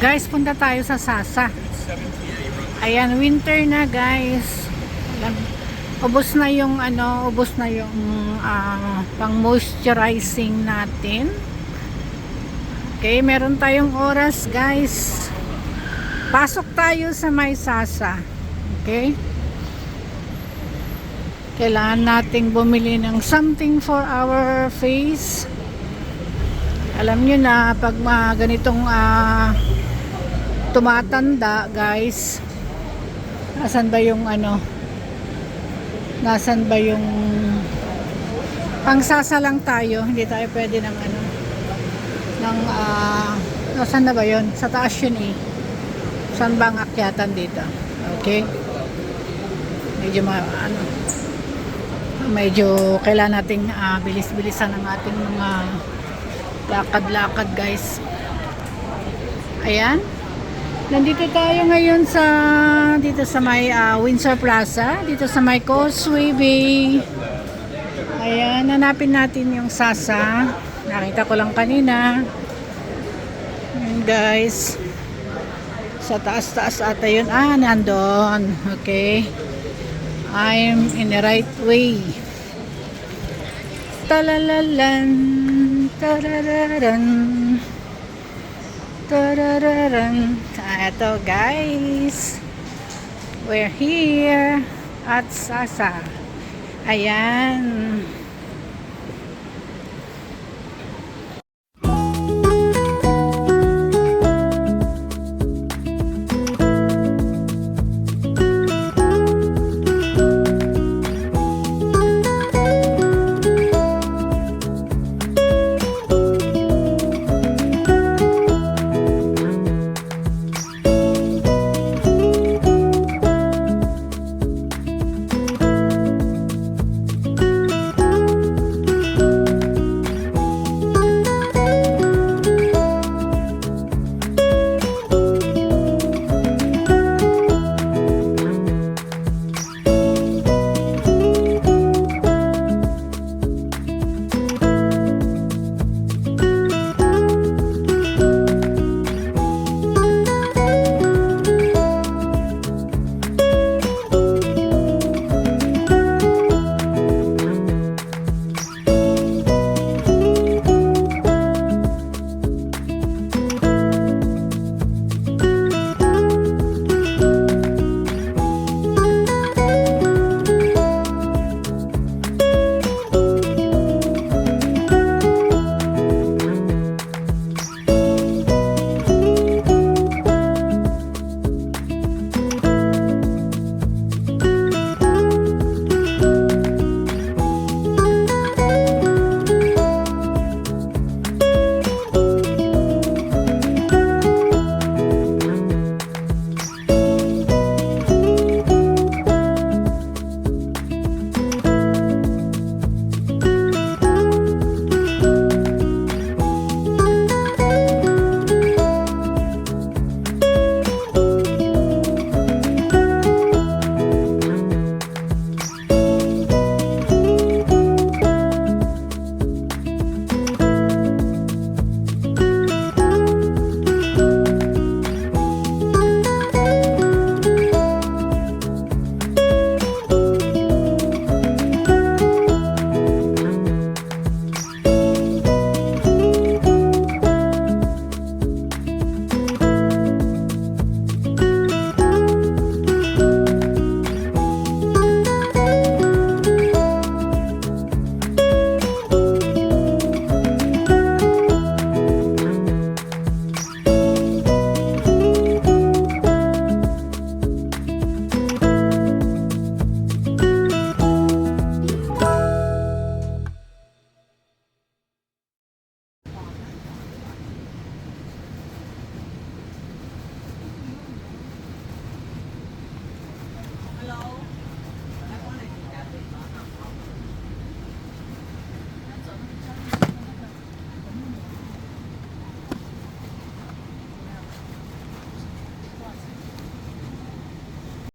Guys, punta tayo sa Sasa. Ayan, winter na guys. Ubos na yung pang moisturizing natin. Okay, meron tayong oras guys. Pasok tayo sa may Sasa. Okay? Kailangan nating bumili ng something for our face. Alam nyo na pag ganitong tumatanda guys, nasan ba yung pangsasa lang tayo, hindi tayo pwede ng nasan na ba yun, sa taas yun saan ba ang akyatan dito? Okay, medyo kailangan nating bilis-bilisan ang ating mga lakad-lakad guys. Ayan, nandito tayo ngayon dito sa may Windsor Plaza, dito sa may Causeway Bay. Ayan, hanapin natin yung Sasa. Nakita ko lang kanina. Ayan guys, sa taas-taas ata yun. Nandun. Okay, I'm in the right way. Talalalan, tarararan, tarararan. Ito guys, we're here at Sasa. Ayan.